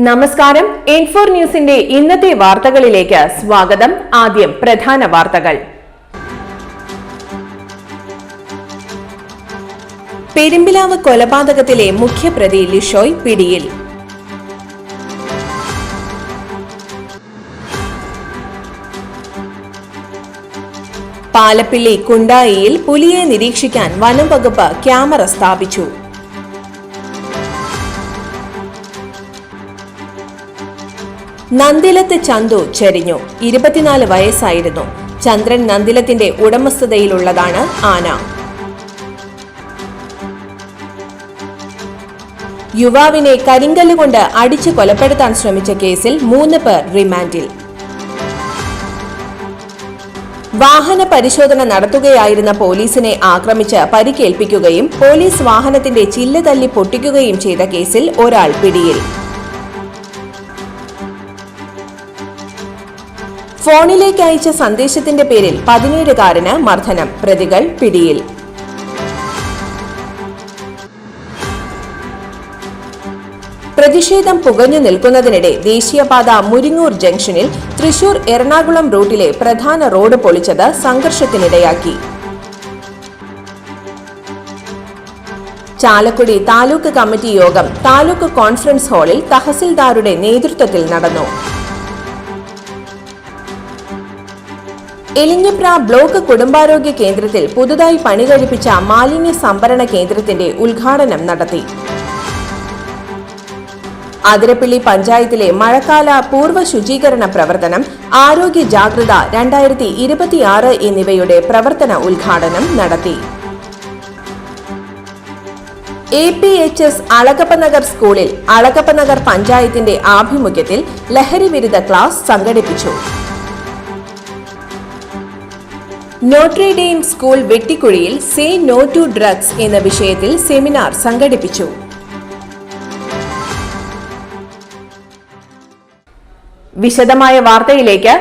നമസ്കാരം. N4 ന്യൂസിന്റെ ഇന്നത്തെ വാർത്തകളിലേക്ക് സ്വാഗതം. ആദ്യം പ്രധാന വാർത്തകൾ. പെരുമ്പിലാവ് കൊലപാതകത്തിലെ മുഖ്യപ്രതി ലിഷോയ് പിടിയിൽ. പാലപ്പിള്ളി കുണ്ടായിയിൽ പുലിയെ നിരീക്ഷിക്കാൻ വനം വകുപ്പ് ക്യാമറ സ്ഥാപിച്ചു. നന്ദിലത്ത് ചന്തു ചരിഞ്ഞു. 24 വയസ്സായിരുന്നു. ചന്ദ്രൻ നന്ദിലത്തിന്റെ ഉടമസ്ഥതയിലുള്ളതാണ് ആന. യുവാവിനെ കരിങ്കല്ലുകൊണ്ട് അടിച്ചു കൊലപ്പെടുത്താൻ ശ്രമിച്ച കേസിൽ 3 പേർ റിമാൻഡിൽ. വാഹന പരിശോധന നടത്തുകയായിരുന്ന പോലീസിനെ ആക്രമിച്ച് പരിക്കേൽപ്പിക്കുകയും പോലീസ് വാഹനത്തിന്റെ ചില്ല് തല്ലി പൊട്ടിക്കുകയും ചെയ്ത കേസിൽ ഒരാൾ പിടിയിൽ. ഫോണിലേക്ക് അയച്ച സന്ദേശത്തിന്റെ പേരിൽ 17-കാരന് മർദ്ദനം. പ്രതികൾ പിടിയിൽ. പ്രതിഷേധം പുകഞ്ഞു നിൽക്കുന്നതിനിടെ ദേശീയപാത മുരിങ്ങൂർ ജംഗ്ഷനിൽ തൃശൂർ എറണാകുളം റൂട്ടിലെ പ്രധാന റോഡ് പൊളിച്ചത് സംഘർഷത്തിനിടയാക്കി. ചാലക്കുടി താലൂക്ക് കമ്മിറ്റി യോഗം താലൂക്ക് കോൺഫറൻസ് ഹാളിൽ തഹസിൽദാരുടെ നേതൃത്വത്തിൽ നടന്നു. എലിഞ്ഞപ്ര ബ്ലോക്ക് കുടുംബാരോഗ്യ കേന്ദ്രത്തിൽ പുതുതായി പണി കഴിപ്പിച്ച മാലിന്യ സംഭരണ കേന്ദ്രത്തിന്റെ ഉദ്ഘാടനം നടത്തി. അതിരപ്പിള്ളി പഞ്ചായത്തിലെ മഴക്കാല പൂർവ്വ ശുചീകരണ പ്രവർത്തനം, ആരോഗ്യ ജാഗ്രത 2026 എന്നിവയുടെ പ്രവർത്തന ഉദ്ഘാടനം നടത്തി. APHS അളഗപ്പനഗർ സ്കൂളിൽ അളഗപ്പനഗർ പഞ്ചായത്തിന്റെ ആഭിമുഖ്യത്തിൽ ലഹരി വിരുദ്ധ ക്ലാസ് സംഘടിപ്പിച്ചു. നോട്രഡെയിം സ്കൂൾ വെട്ടിക്കുഴിയിൽ സേ നോ ടു ഡ്രഗ്സ് എന്ന വിഷയത്തിൽ സെമിനാർ സംഘടിപ്പിച്ചു. വിശദമായ വാർത്തയിലേക്ക്.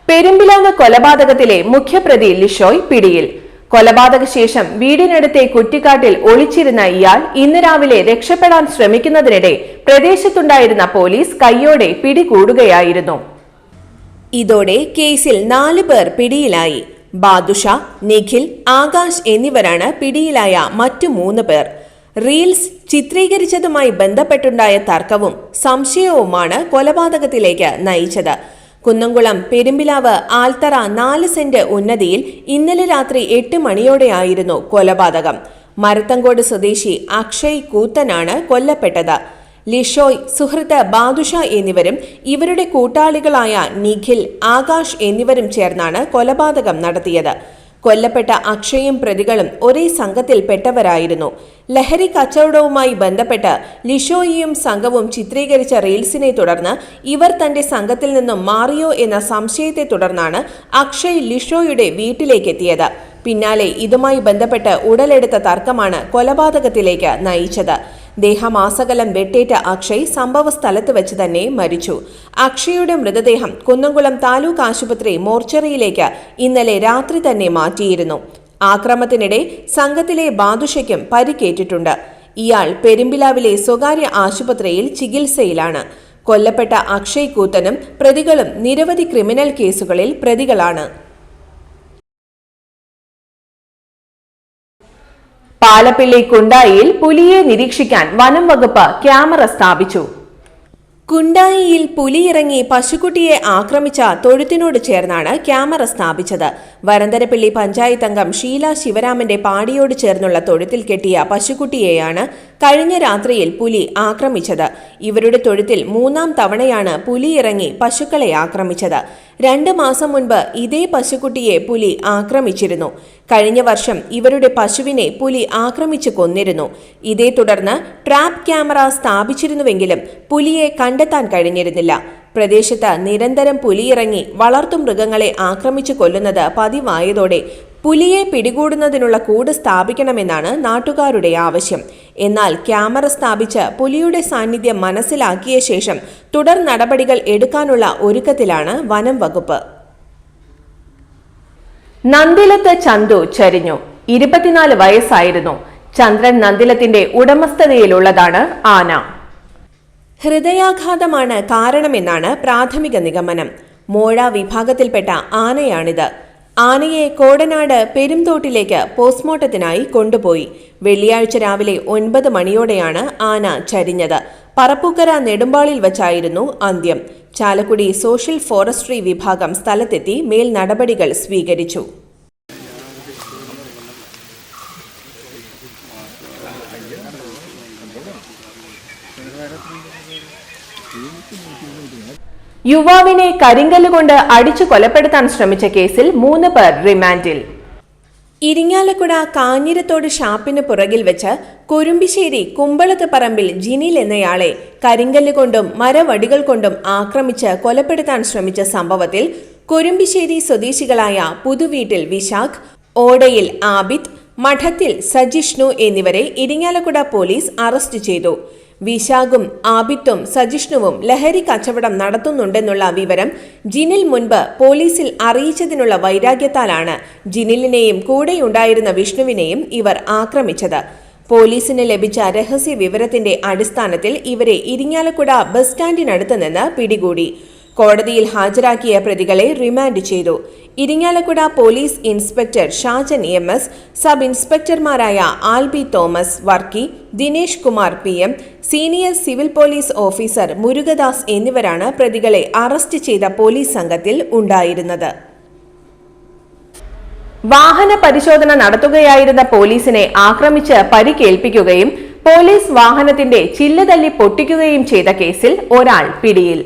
പെരുമ്പിലാവ് കൊലപാതകത്തിലെ മുഖ്യപ്രതി ലിഷോയ് പിടിയിൽ. കൊലപാതക ശേഷം വീടിനടുത്തെ കുറ്റിക്കാട്ടിൽ ഒളിച്ചിരുന്ന ഇയാൾ ഇന്ന് രാവിലെ രക്ഷപ്പെടാൻ ശ്രമിക്കുന്നതിനിടെ പ്രദേശത്തുണ്ടായിരുന്ന പോലീസ് കൈയോടെ പിടികൂടുകയായിരുന്നു. ഇതോടെ കേസിൽ 4 പേർ പിടിയിലായി. ബാദുഷ, നിഖിൽ, ആകാശ് എന്നിവരാണ് പിടിയിലായ മറ്റു 3 പേർ. റീൽസ് ചിത്രീകരിച്ചതുമായി ബന്ധപ്പെട്ടുണ്ടായ തർക്കവും സംശയവുമാണ് കൊലപാതകത്തിലേക്ക് നയിച്ചത്. കുന്നംകുളം പെരുമ്പിലാവ് ആൽത്തറ 4 സെന്റ് ഉന്നതിയിൽ ഇന്നലെ രാത്രി 8 മണിയോടെയായിരുന്നു കൊലപാതകം. മരത്തങ്കോട് സ്വദേശി അക്ഷയ് കൂത്തനാണ് കൊല്ലപ്പെട്ടത്. ലിഷോയ്, സുഹൃത്ത് ബാദുഷ എന്നിവരും ഇവരുടെ കൂട്ടാളികളായ നിഖിൽ, ആകാശ് എന്നിവരും ചേർന്നാണ് കൊലപാതകം നടത്തിയത്. കൊല്ലപ്പെട്ട അക്ഷയും പ്രതികളും ഒരേ സംഘത്തിൽപ്പെട്ടവരായിരുന്നു. ലഹരി കച്ചവടവുമായി ബന്ധപ്പെട്ട് ലിഷോയിയും സംഘവും ചിത്രീകരിച്ച റീൽസിനെ തുടർന്ന് ഇവർ തന്റെ സംഘത്തിൽ നിന്നും മാറിയോ എന്ന സംശയത്തെ തുടർന്നാണ് അക്ഷയ് ലിഷോയുടെ വീട്ടിലേക്കെത്തിയത്. പിന്നാലെ ഇതുമായി ബന്ധപ്പെട്ട് ഉടലെടുത്ത തർക്കമാണ് കൊലപാതകത്തിലേക്ക് നയിച്ചത്. ദേഹമാസകലം വെട്ടേറ്റ അക്ഷയ് സംഭവ സ്ഥലത്ത് വെച്ച് തന്നെ മരിച്ചു. അക്ഷയുടെ മൃതദേഹം കുന്നംകുളം താലൂക്ക് ആശുപത്രി മോർച്ചറിയിലേക്ക് ഇന്നലെ രാത്രി തന്നെ മാറ്റിയിരുന്നു. ആക്രമണത്തിനിടെ സംഘത്തിലെ ബാദുഷയ്ക്കും പരിക്കേറ്റിട്ടുണ്ട്. ഇയാൾ പെരുമ്പിലാവിലെ സ്വകാര്യ ആശുപത്രിയിൽ ചികിത്സയിലാണ്. കൊല്ലപ്പെട്ട അക്ഷയ് കൂത്തനും പ്രതികളും നിരവധി ക്രിമിനൽ കേസുകളിൽ പ്രതികളാണ്. പാലപ്പിള്ളി കുണ്ടായിയിൽ പുലിയെ നിരീക്ഷിക്കാൻ വനം വകുപ്പ് ക്യാമറ സ്ഥാപിച്ചു. കുണ്ടായിയിൽ പുലിയിറങ്ങി പശുക്കുട്ടിയെ ആക്രമിച്ച തൊഴുത്തിനോട് ചേർന്നാണ് ക്യാമറ സ്ഥാപിച്ചത്. വരന്തരപ്പിള്ളി പഞ്ചായത്ത് അംഗം ഷീല ശിവരാമന്റെ പാടിയോട് ചേർന്നുള്ള തൊഴുത്തിൽ കെട്ടിയ പശുക്കുട്ടിയെയാണ് കഴിഞ്ഞ രാത്രിയിൽ പുലി ആക്രമിച്ചത്. ഇവരുടെ തൊഴുത്തിൽ 3ാം തവണയാണ് പുലിയിറങ്ങി പശുക്കളെ ആക്രമിച്ചത്. 2 മാസം മുൻപ് ഇതേ പശുക്കുട്ടിയെ പുലി ആക്രമിച്ചിരുന്നു. കഴിഞ്ഞ വർഷം ഇവരുടെ പശുവിനെ പുലി ആക്രമിച്ചു കൊന്നിരുന്നു. ഇതേ തുടർന്ന് ട്രാപ്പ് ക്യാമറ സ്ഥാപിച്ചിരുന്നുവെങ്കിലും പുലിയെ കണ്ടെത്താൻ കഴിഞ്ഞിരുന്നില്ല. പ്രദേശത്ത് നിരന്തരം പുലിയിറങ്ങി വളർത്തുമൃഗങ്ങളെ ആക്രമിച്ചു കൊല്ലുന്നത് പതിവായതോടെ പുലിയെ പിടികൂടുന്നതിനുള്ള കൂട് സ്ഥാപിക്കണമെന്നാണ് നാട്ടുകാരുടെ ആവശ്യം. എന്നാൽ ക്യാമറ സ്ഥാപിച്ച് പുലിയുടെ സാന്നിധ്യം മനസ്സിലാക്കിയ ശേഷം തുടർ നടപടികൾ എടുക്കാനുള്ള ഒരുക്കത്തിലാണ് വനം വകുപ്പ്. നന്ദിലത്ത് ചന്തു ചരിഞ്ഞു. 24 വയസ്സായിരുന്നു. ചന്ദ്രൻ നന്ദിലത്തിന്റെ ഉടമസ്ഥതയിലുള്ളതാണ് ആന. ഹൃദയാഘാതമാണ് കാരണമെന്നാണ് പ്രാഥമിക നിഗമനം. മോഴ വിഭാഗത്തിൽപ്പെട്ട ആനയാണിത്. ആനയെ കോടനാട് പെരുംതോട്ടിലേക്ക് പോസ്റ്റ്മോർട്ടത്തിനായി കൊണ്ടുപോയി. വെള്ളിയാഴ്ച രാവിലെ 9 മണിയോടെയാണ് ആന ചരിഞ്ഞത്. പറപ്പൂക്കര നെടുമ്പാളിൽ വച്ചായിരുന്നു അന്ത്യം. ചാലക്കുടി സോഷ്യൽ ഫോറസ്ട്രി വിഭാഗം സ്ഥലത്തെത്തി മേൽ നടപടികൾ സ്വീകരിച്ചു. യുവാവിനെ കരിങ്കല്ലുകൊണ്ട് അടിച്ചു കൊലപ്പെടുത്താൻ ശ്രമിച്ച കേസിൽ 3 പേർ റിമാൻഡിൽ. ഇരിങ്ങാലക്കുട കാഞ്ഞിരത്തോട് ഷാപ്പിന് പുറകിൽ വെച്ച് കുരുമ്പിശ്ശേരി കുമ്പളത്ത് പറമ്പിൽ ജിനിൽ എന്നയാളെ കരിങ്കല്ലുകൊണ്ടും മരവടികൾ കൊണ്ടും ആക്രമിച്ച് കൊലപ്പെടുത്താൻ ശ്രമിച്ച സംഭവത്തിൽ കുരുമ്പിശ്ശേരി സ്വദേശികളായ പുതുവീട്ടിൽ വിശാഖ്, ഓടയിൽ ആബിദ്, മഠത്തിൽ സജിഷ്ണു എന്നിവരെ ഇരിങ്ങാലക്കുട പോലീസ് അറസ്റ്റ് ചെയ്തു. വിശാഖും ആബിത്തും സജിഷ്ണുവും ലഹരി കച്ചവടം നടത്തുന്നുണ്ടെന്നുള്ള വിവരം ജിനിൽ മുൻപ് പോലീസിൽ അറിയിച്ചതിനുള്ള വൈരാഗ്യത്താലാണ് ജിനിലിനെയും കൂടെയുണ്ടായിരുന്ന വിഷ്ണുവിനെയും ഇവർ ആക്രമിച്ചത്. പോലീസിന് ലഭിച്ച രഹസ്യ വിവരത്തിന്റെ അടിസ്ഥാനത്തിൽ ഇവരെ ഇരിങ്ങാലക്കുട ബസ് സ്റ്റാൻഡിനടുത്ത് നിന്ന് പിടികൂടി. കോടതിയിൽ ഹാജരാക്കിയ പ്രതികളെ റിമാൻഡ് ചെയ്തു. Irinjalakuda police inspector Shajan MS, sub ഇൻസ്പെക്ടർമാരായ Alby Thomas, Varkey, Dinesh Kumar PM, senior civil police officer Murugadas എന്നിവരാണ് പ്രതികളെ അറസ്റ്റ് ചെയ്ത പോലീസ് സംഘത്തിൽ ഉണ്ടായിരുന്നത്. വാഹന പരിശോധന നടത്തുകയായിരുന്ന പോലീസിനെ ആക്രമിച്ച് പരിക്കേൽപ്പിക്കുകയും പോലീസ് വാഹനത്തിന്റെ ചില്ല് തല്ലി പൊട്ടിക്കുകയും ചെയ്ത കേസിൽ ഒരാൾ പിടിയിൽ.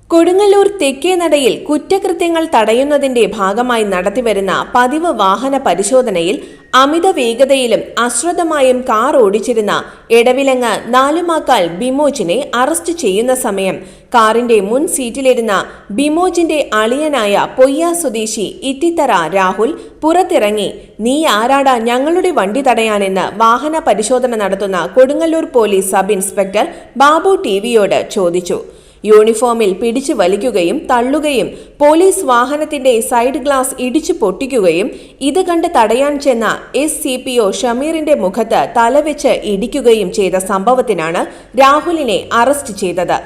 കൊടുങ്ങല്ലൂർ തെക്കേനടയിൽ കുറ്റകൃത്യങ്ങൾ തടയുന്നതിന്റെ ഭാഗമായി നടത്തിവരുന്ന പതിവ് വാഹന പരിശോധനയിൽ അമിത വേഗതയിലും അശ്രദ്ധമായും കാർ ഓടിച്ചിരുന്ന എടവിലങ്ങ് നാലുമാക്കാൽ ബിമോജിനെ അറസ്റ്റ് ചെയ്യുന്ന സമയം കാറിന്റെ മുൻ സീറ്റിലിരുന്ന ബിമോജിന്റെ അളിയനായ പൊയ്യ സ്വദേശി ഇത്തിത്തറ രാഹുൽ പുറത്തിറങ്ങി "നീ ആരാടാ ഞങ്ങളുടെ വണ്ടി തടയാനെന്ന് വാഹന പരിശോധന നടത്തുന്ന Kodungallur police sub inspector Babu TVയോട് ചോദിച്ചു. യൂണിഫോമിൽ പിടിച്ചു വലിക്കുകയും തള്ളുകയും പോലീസ് വാഹനത്തിന്റെ സൈഡ് ഗ്ലാസ് ഇടിച്ചു പൊട്ടിക്കുകയും ഇത് കണ്ട് തടയാൻ ചെന്ന SCPO ഷമീറിന്റെ മുഖത്ത് തലവെച്ച് ഇടിക്കുകയും ചെയ്ത സംഭവത്തിനാണ് രാഹുലിനെ അറസ്റ്റ് ചെയ്തത്.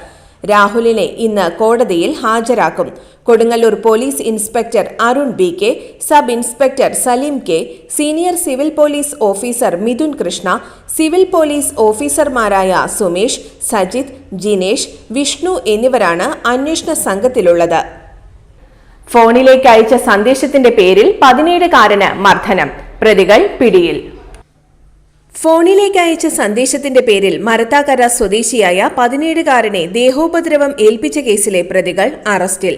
രാഹുലിനെ ഇന്ന് കോടതിയിൽ ഹാജരാക്കും. Kodungallur police inspector Arun BK, sub inspector Saleem K, senior civil police officer Mithun Krishna, civil police ഓഫീസർമാരായ സുമേഷ്, സജിത്, ജിനേഷ്, വിഷ്ണു എന്നിവരാണ് അന്വേഷണ സംഘത്തിലുള്ളത്. ഫോണിലേക്ക് അയച്ച സന്ദേശത്തിന്റെ പേരിൽ 17-കാരന് മർദ്ദനം. പ്രതികൾ പിടിയിൽ. ഫോണിലേക്ക് അയച്ച സന്ദേശത്തിന്റെ പേരിൽ മരത്താക്കര സ്വദേശിയായ 17-കാരനെ ദേഹോപദ്രവം ഏൽപ്പിച്ച കേസിലെ പ്രതികൾ അറസ്റ്റിൽ.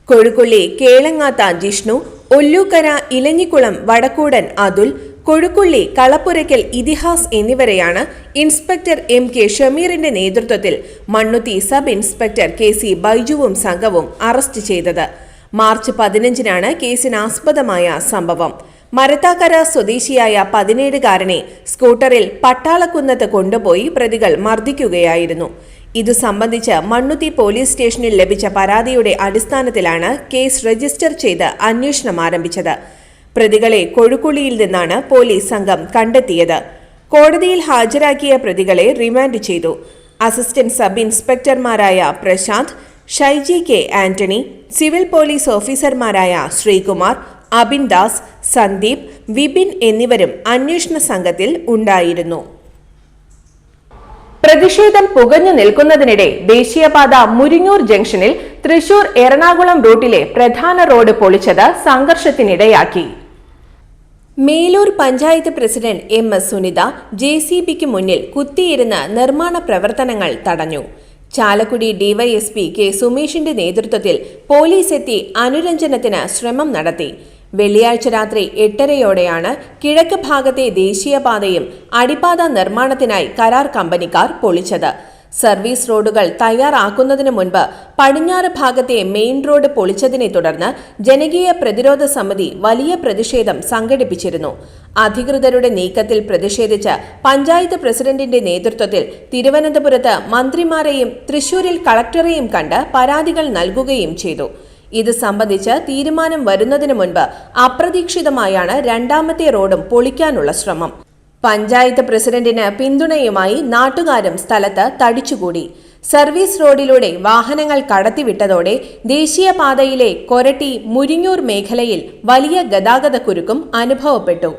കൊഴുക്കുള്ളി കേളങ്ങാത്ത ജിഷ്ണു, ഒല്ലൂക്കര ഇലഞ്ഞിക്കുളം വടക്കൂടൻ അതുൽ, കൊഴുക്കുള്ളി കളപ്പുരയ്ക്കൽ ഇതിഹാസ് എന്നിവരെയാണ് ഇൻസ്പെക്ടർ MK ഷമീറിന്റെ നേതൃത്വത്തിൽ മണ്ണുത്തി സബ് ഇൻസ്പെക്ടർ KC ബൈജുവും സംഘവും അറസ്റ്റ് ചെയ്തത്. മാർച്ച് 15-നാണ് കേസിനാസ്പദമായ സംഭവം. മരത്താക്കര സ്വദേശിയായ 17-കാരനെ സ്കൂട്ടറിൽ പട്ടാളക്കുന്നത്ത് കൊണ്ടുപോയി പ്രതികൾ മർദ്ദിക്കുകയായിരുന്നു. ഇതു സംബന്ധിച്ച് മണ്ണുത്തി പോലീസ് സ്റ്റേഷനിൽ ലഭിച്ച പരാതിയുടെ അടിസ്ഥാനത്തിലാണ് കേസ് രജിസ്റ്റർ ചെയ്ത് അന്വേഷണം ആരംഭിച്ചത്. പ്രതികളെ കൊഴുക്കുള്ളിയിൽ നിന്നാണ് പോലീസ് സംഘം കണ്ടെത്തിയത്. കോടതിയിൽ ഹാജരാക്കിയ പ്രതികളെ റിമാൻഡ് ചെയ്തു. അസിസ്റ്റന്റ് സബ് ഇൻസ്പെക്ടർമാരായ Prashanth, Shaiji K Antony, civil police ഓഫീസർമാരായ ശ്രീകുമാർ, അബിൻ ദാസ്, സന്ദീപ്, വിപിൻ എന്നിവരും അന്വേഷണ സംഘത്തിൽ ഉണ്ടായിരുന്നു. പ്രതിഷേധം പുകഞ്ഞു നിൽക്കുന്നതിനിടെ ദേശീയപാത മുരിങ്ങൂർ ജംഗ്ഷനിൽ തൃശൂർ എറണാകുളം റൂട്ടിലെ പ്രധാന റോഡ് പൊളിച്ചത് സംഘർഷത്തിനിടയാക്കി. മേലൂർ പഞ്ചായത്ത് പ്രസിഡന്റ് MS സുനിത JCBക്ക് മുന്നിൽ കുത്തിയിരുന്ന് നിർമ്മാണ പ്രവർത്തനങ്ങൾ തടഞ്ഞു. ചാലക്കുടി DYSP K സുമേഷിന്റെ നേതൃത്വത്തിൽ പോലീസ് എത്തി അനുരഞ്ജനത്തിന് ശ്രമം നടത്തി. വെള്ളിയാഴ്ച രാത്രി 8:30യോടെയാണ് കിഴക്ക് ഭാഗത്തെ ദേശീയപാതയും അടിപ്പാത നിർമ്മാണത്തിനായി കരാർ കമ്പനിക്കാർ പൊളിച്ചത്. സർവീസ് റോഡുകൾ തയ്യാറാക്കുന്നതിന് മുൻപ് പടിഞ്ഞാറ് ഭാഗത്തെ മെയിൻ റോഡ് പൊളിച്ചതിനെ തുടർന്ന് ജനകീയ പ്രതിരോധ സമിതി വലിയ പ്രതിഷേധം സംഘടിപ്പിച്ചിരുന്നു. അധികൃതരുടെ നീക്കത്തിൽ പ്രതിഷേധിച്ച് പഞ്ചായത്ത് പ്രസിഡന്റിന്റെ നേതൃത്വത്തിൽ തിരുവനന്തപുരത്ത് മന്ത്രിമാരെയും തൃശൂരിൽ കളക്ടറെയും കണ്ട് പരാതികൾ നൽകുകയും ചെയ്തു. ഇത് സംബന്ധിച്ച് തീരുമാനം വരുന്നതിന് മുൻപ് അപ്രതീക്ഷിതമായാണ് രണ്ടാമത്തെ റോഡും പൊളിക്കാനുള്ള ശ്രമം. പഞ്ചായത്ത് പ്രസിഡന്റിന് പിന്തുണയുമായി നാട്ടുകാരും സ്ഥലത്ത് തടിച്ചുകൂടി. സർവീസ് റോഡിലൂടെ വാഹനങ്ങൾ കടത്തിവിട്ടതോടെ ദേശീയപാതയിലെ കൊരട്ടി മുരിങ്ങൂർ മേഖലയിൽ വലിയ ഗതാഗതക്കുരുക്കും അനുഭവപ്പെട്ടു.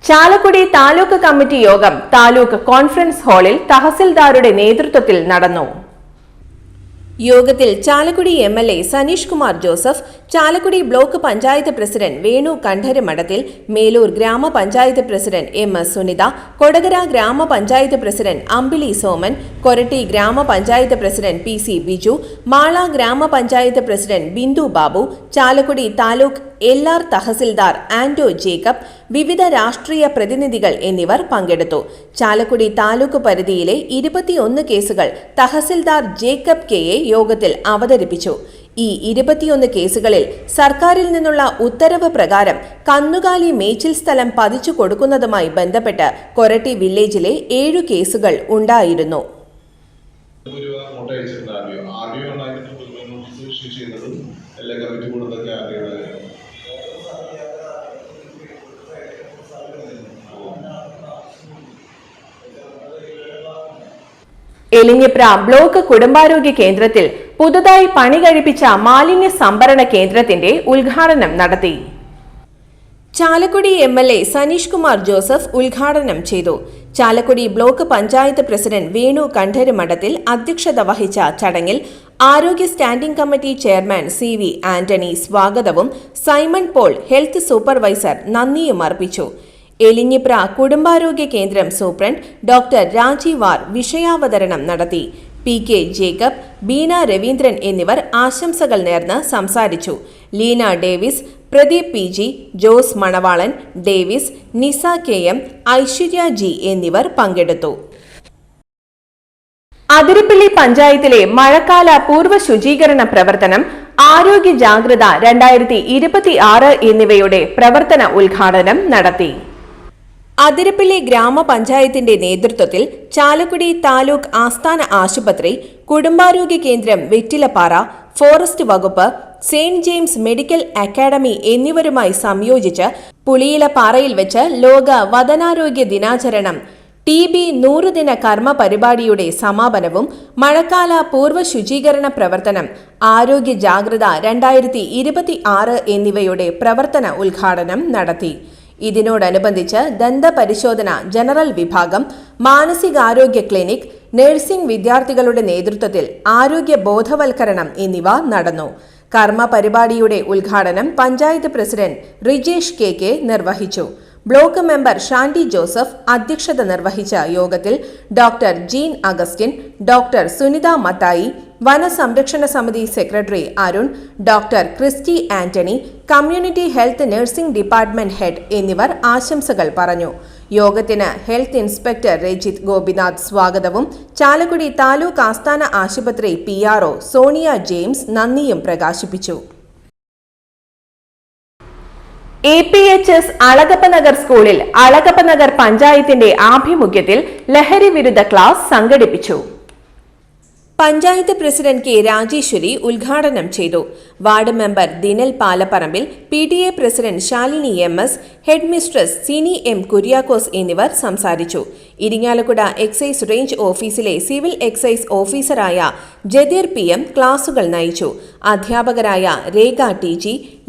ചാലക്കുടി താലൂക്ക് കമ്മിറ്റി യോഗം താലൂക്ക് കോൺഫറൻസ് ഹാളിൽ തഹസിൽദാരുടെ നേതൃത്വത്തിൽ നടന്നു. യോഗത്തിൽ Chalakudy MLA Saneesh Kumar Joseph, Chalakudy block panchayat president Venu Kandaramadathil, Melur ഗ്രാമപഞ്ചായത്ത് പ്രസിഡന്റ് MS സുനിത, കൊടകര ഗ്രാമപഞ്ചായത്ത് പ്രസിഡന്റ് അമ്പിളി സോമൻ, കൊരട്ടി ഗ്രാമപഞ്ചായത്ത് പ്രസിഡന്റ് PC ബിജു, മാള ഗ്രാമപഞ്ചായത്ത് president Bindu Babu, Chalakudy taluk LR tahsildar Anto Jacob, വിവിധ രാഷ്ട്രീയ പ്രതിനിധികൾ എന്നിവർ പങ്കെടുത്തു. ചാലക്കുടി താലൂക്ക് പരിധിയിലെ 21 കേസുകൾ തഹസിൽദാർ ജേക്കബ് KA യോഗത്തിൽ അവതരിപ്പിച്ചു. ഈ 21 കേസുകളിൽ സർക്കാരിൽ നിന്നുള്ള ഉത്തരവ് പ്രകാരം കന്നുകാലി മേച്ചിൽ സ്ഥലം പതിച്ചു കൊടുക്കുന്നതുമായി ബന്ധപ്പെട്ട് കൊരട്ടി വില്ലേജിലെ 7 കേസുകൾ ഉണ്ടായിരുന്നു. എലിഞ്ഞിപ്ര ബ്ലോക്ക് കുടുംബാരോഗ്യ കേന്ദ്രത്തിൽ പുതുതായി പണി കഴിപ്പിച്ച മാലിന്യ സംഭരണ കേന്ദ്രത്തിന്റെ ഉദ്ഘാടനം നടത്തി. ചാലക്കുടി MLA സനീഷ് കുമാർ ജോസഫ് ഉദ്ഘാടനം ചെയ്തു. ചാലക്കുടി ബ്ലോക്ക് പഞ്ചായത്ത് പ്രസിഡന്റ് വേണു കണ്ഠരമഠത്തിൽ അധ്യക്ഷത വഹിച്ച ചടങ്ങിൽ ആരോഗ്യ standing committee chairman CV Antony സ്വാഗതവും സൈമൺ പോൾ ഹെൽത്ത് സൂപ്പർവൈസർ നന്ദിയും അർപ്പിച്ചു. എലിഞ്ഞിപ്ര കുടുംബാരോഗ്യ കേന്ദ്രം സൂപ്രണ്ട് ഡോക്ടർ രാജീവ് ആർ വിഷയാവതരണം നടത്തി. PK ജേക്കബ്, ബീന രവീന്ദ്രൻ എന്നിവർ ആശംസകൾ നേർന്ന് സംസാരിച്ചു. ലീന ഡേവിസ്, പ്രദീപ് PG, ജോസ് മണവാളൻ, ഡേവിസ്, നിസ KM, ഐശ്വര്യ G എന്നിവർ പങ്കെടുത്തു. അതിരപ്പള്ളി പഞ്ചായത്തിലെ മഴക്കാല പൂർവ്വ ശുചീകരണ പ്രവർത്തനം, ആരോഗ്യ ജാഗ്രത 2026 എന്നിവയുടെ പ്രവർത്തന ഉദ്ഘാടനം നടത്തി. അതിരപ്പള്ളി ഗ്രാമപഞ്ചായത്തിന്റെ നേതൃത്വത്തിൽ ചാലക്കുടി താലൂക്ക് ആസ്ഥാന ആശുപത്രി, കുടുംബാരോഗ്യ കേന്ദ്രം വെറ്റിലപ്പാറ, ഫോറസ്റ്റ് വകുപ്പ്, സെന്റ് ജെയിംസ് മെഡിക്കൽ അക്കാദമി എന്നിവരുമായി സംയോജിച്ച് പുളിയിലപ്പാറയിൽ വെച്ച് ലോക വദനാരോഗ്യ ദിനാചരണം TB 100 ദിന കർമ്മ പരിപാടിയുടെ സമാപനവും മഴക്കാല പൂർവ്വ ശുചീകരണ പ്രവർത്തനം, ആരോഗ്യ ജാഗ്രത 2026 എന്നിവയുടെ പ്രവർത്തന ഉദ്ഘാടനം നടത്തി. ഇതിനോടനുബന്ധിച്ച് ദന്തപരിശോധന ജനറൽ വിഭാഗം, മാനസികാരോഗ്യ ക്ലിനിക്, നഴ്സിംഗ് വിദ്യാർത്ഥികളുടെ നേതൃത്വത്തിൽ ആരോഗ്യ ബോധവൽക്കരണം എന്നിവ നടന്നു. കർമ്മ പരിപാടിയുടെ ഉദ്ഘാടനം പഞ്ചായത്ത് പ്രസിഡന്റ് റിജേഷ് KK നിർവഹിച്ചു. ബ്ലോക്ക് മെമ്പർ ഷാൻഡി ജോസഫ് അധ്യക്ഷത നിർവഹിച്ച യോഗത്തിൽ ഡോക്ടർ ജീൻ അഗസ്റ്റിൻ, ഡോക്ടർ സുനിത മത്തായി, വനസംരക്ഷണ സമിതി secretary Arun, doctor Christy Antony, community health nursing department head എന്നിവർ ആശംസകൾ പറഞ്ഞു. യോഗത്തിന് ഹെൽത്ത് ഇൻസ്പെക്ടർ രജിത് ഗോപിനാഥ് സ്വാഗതവും ചാലക്കുടി താലൂക്ക് ആസ്ഥാന ആശുപത്രി PRO സോണിയ ജെയിംസ് നന്ദിയും പ്രകാശിപ്പിച്ചു. APHS അളഗപ്പനഗർ സ്കൂളിൽ അളഗപ്പനഗർ പഞ്ചായത്തിന്റെ ആഭിമുഖ്യത്തിൽ ലഹരി വിരുദ്ധ ക്ലാസ് സംഘടിപ്പിച്ചു. പഞ്ചായത്ത് പ്രസിഡന്റ് K രാജേശ്വരി ഉദ്ഘാടനം ചെയ്തു. Ward member Dinal Palapparambil, PTA president Shalini MS, head mistress Sini M Kuriakose എന്നിവർ സംസാരിച്ചു. ഇരിങ്ങാലക്കുട എക്സൈസ് റേഞ്ച് ഓഫീസിലെ സിവിൽ എക്സൈസ് ഓഫീസറായ ജദീർ PM ക്ലാസുകൾ നയിച്ചു. അധ്യാപകരായ രേഖ TG,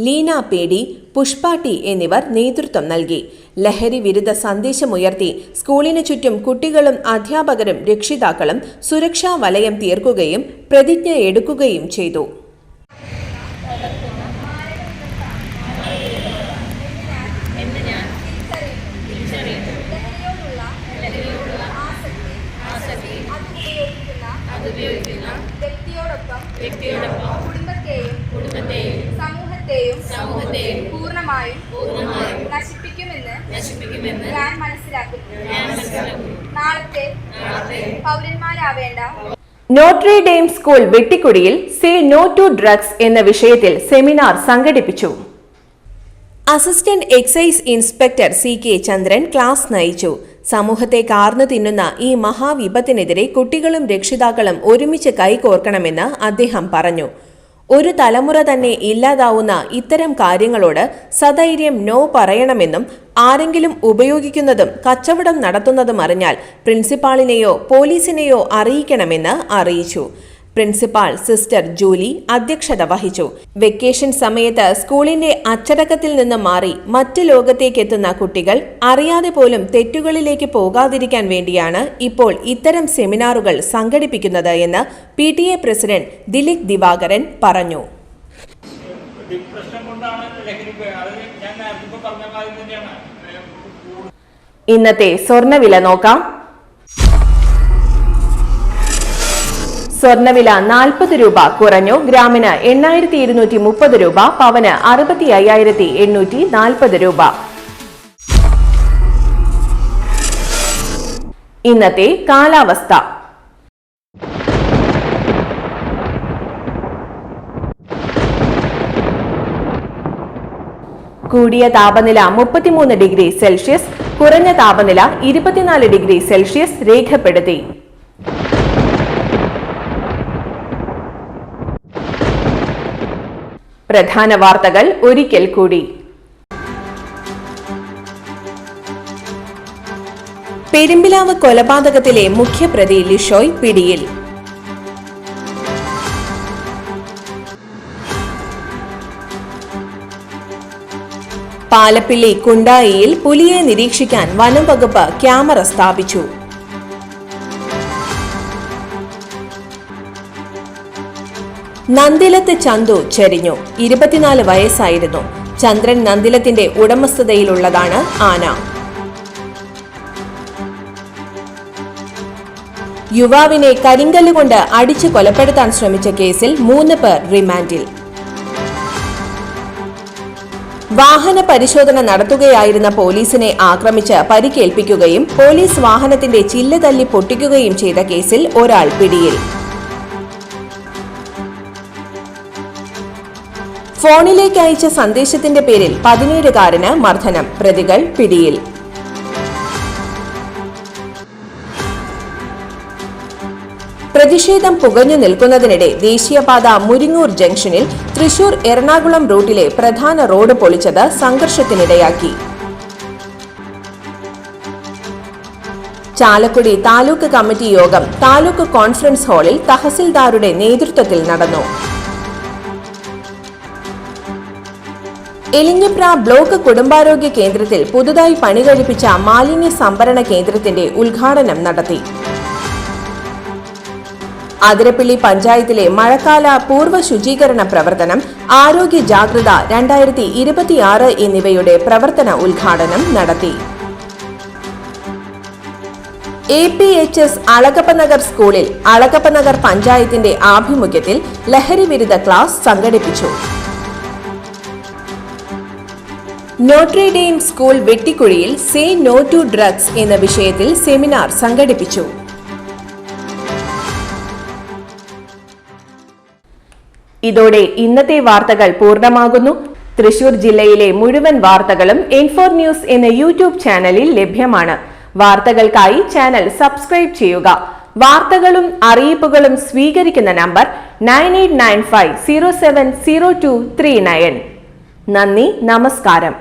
Leena PD, Pushpa T എന്നിവർ നേതൃത്വം നൽകി. ലഹരി വിരുദ്ധ സന്ദേശമുയർത്തി സ്കൂളിന് ചുറ്റും കുട്ടികളും അധ്യാപകരും രക്ഷിതാക്കളും സുരക്ഷാ വലയം തീർക്കുകയും പ്രതിജ്ഞ എടുക്കുകയും ചെയ്തു. കുടുംബത്തെയും സമൂഹത്തെയും പൂർണ്ണമായും നശിപ്പിക്കുമെന്ന് ഞാൻ മനസ്സിലാക്കുന്നു. നാളത്തെ പൗരന്മാരാവേണ്ട നോട്രി ഡെയിം സ്കൂൾ വെട്ടിക്കുടിയിൽ സേ നോ ടു ഡ്രഗ്സ് എന്ന വിഷയത്തിൽ സെമിനാർ സംഘടിപ്പിച്ചു. Assistant excise inspector CK Chandran class നയിച്ചു. സമൂഹത്തെ കാർന്നു തിന്നുന്ന ഈ മഹാവിപത്തിനെതിരെ കുട്ടികളും രക്ഷിതാക്കളും ഒരുമിച്ച് കൈകോർക്കണമെന്ന് അദ്ദേഹം പറഞ്ഞു. ഒരു തലമുറ തന്നെ ഇല്ലാതാവുന്ന ഇത്തരം കാര്യങ്ങളോട് സധൈര്യം നോ പറയണമെന്നും ആരെങ്കിലും ഉപയോഗിക്കുന്നതും കച്ചവടം നടത്തുന്നതും അറിഞ്ഞാൽ പ്രിൻസിപ്പാളിനെയോ പോലീസിനെയോ അറിയിക്കണമെന്ന് അറിയിച്ചു. പ്രിൻസിപ്പാൾ സിസ്റ്റർ ജൂലി അധ്യക്ഷത വഹിച്ചു. വെക്കേഷൻ സമയത്ത് സ്കൂളിന്റെ അച്ചടക്കത്തിൽ നിന്ന് മാറി മറ്റ് ലോകത്തേക്കെത്തുന്ന കുട്ടികൾ അറിയാതെ പോലും തെറ്റുകളിലേക്ക് പോകാതിരിക്കാൻ വേണ്ടിയാണ് ഇപ്പോൾ ഇത്തരം സെമിനാറുകൾ സംഘടിപ്പിക്കുന്നത് എന്ന് PTA പ്രസിഡന്റ് ദിലീപ് ദിവാകരൻ പറഞ്ഞു. ഇന്നത്തെ സ്വർണ്ണവില നോക്കാം. സ്വർണ്ണവില 40 രൂപ കുറഞ്ഞു. ഗ്രാമിന് 8230 രൂപ, പവന് 65,840 രൂപ. ഇന്നത്തെ കാലാവസ്ഥ. കൂടിയ താപനില 33 ഡിഗ്രി സെൽഷ്യസ്, കുറഞ്ഞ താപനില 24 ഡിഗ്രി സെൽഷ്യസ് രേഖപ്പെടുത്തി. പ്രധാന വാർത്തകൾ ഒരിക്കൽ കൂടി. പെരുമ്പിലാവ് കൊലപാതകത്തിലെ മുഖ്യപ്രതി ലിഷോയ് പിടിയിൽ. പാലപ്പിള്ളി കുണ്ടായിയിൽ പുലിയെ നിരീക്ഷിക്കാൻ വനം വകുപ്പ് ക്യാമറ സ്ഥാപിച്ചു. നന്ദിലത്ത് ചന്തു ചരിഞ്ഞു. 24 വയസ്സായിരുന്നു. ചന്ദ്രൻ നന്ദിലത്തിന്റെ ഉടമസ്ഥതയിലുള്ളതാണ് ആന. യുവാവിനെ കരിങ്കല്ലുകൊണ്ട് അടിച്ചു കൊലപ്പെടുത്താൻ ശ്രമിച്ച കേസിൽ 3 പേർ റിമാൻഡിൽ. വാഹന പരിശോധന നടത്തുകയായിരുന്ന പോലീസിനെ ആക്രമിച്ച് പരിക്കേൽപ്പിക്കുകയും പോലീസ് വാഹനത്തിന്റെ ചില്ല് തല്ലി പൊട്ടിക്കുകയും ചെയ്ത കേസിൽ ഒരാൾ പിടിയിൽ. ഫോണിലേക്ക് അയച്ച സന്ദേശത്തിന്റെ പേരിൽ 17-കാരന് മർദ്ദനം. പ്രതികൾ പിടിയിൽ. പ്രതിഷേധം പുകഞ്ഞു നിൽക്കുന്നതിനിടെ ദേശീയപാത മുരിങ്ങൂർ ജംഗ്ഷനിൽ തൃശൂർ എറണാകുളം റൂട്ടിലെ പ്രധാന റോഡ് പൊളിച്ചത് സംഘർഷത്തിനിടയാക്കി. ചാലക്കുടി താലൂക്ക് കമ്മിറ്റി യോഗം താലൂക്ക് കോൺഫറൻസ് ഹാളിൽ തഹസിൽദാരുടെ നേതൃത്വത്തിൽ നടന്നു. എലിഞ്ഞപ്ര ബ്ലോക്ക് കുടുംബാരോഗ്യ കേന്ദ്രത്തിൽ പുതുതായി പണി കഴിപ്പിച്ച മാലിന്യ സംഭരണ കേന്ദ്രത്തിന്റെ ഉദ്ഘാടനം നടത്തി. അതിരപ്പിള്ളി പഞ്ചായത്തിലെ മഴക്കാല പൂർവ്വ ശുചീകരണ പ്രവർത്തനം, ആരോഗ്യ ജാഗ്രത 2026 എന്നിവയുടെ പ്രവർത്തന ഉദ്ഘാടനം നടത്തി. APHS അളകപ്പനഗർ സ്കൂളിൽ അളകപ്പനഗർ പഞ്ചായത്തിന്റെ ആഭിമുഖ്യത്തിൽ ലഹരി വിരുദ്ധ ക്ലാസ് സംഘടിപ്പിച്ചു. നോട്രി ഡെയിം സ്കൂൾ വെട്ടിക്കുഴിയിൽ സേ നോ ടു ഡ്രഗ്സ് എന്ന വിഷയത്തിൽ സെമിനാർ സംഘടിപ്പിച്ചു. ഇതോടെ ഇന്നത്തെ വാർത്തകൾ പൂർണ്ണമാകുന്നു. തൃശൂർ ജില്ലയിലെ മുഴുവൻ വാർത്തകളും N4 ന്യൂസ് എന്ന യൂട്യൂബ് ചാനലിൽ ലഭ്യമാണ്. വാർത്തകൾക്കായി ചാനൽ സബ്സ്ക്രൈബ് ചെയ്യുക. വാർത്തകളും അറിയിപ്പുകളും സ്വീകരിക്കുന്ന നമ്പർ 9895070239. നന്ദി, നമസ്കാരം.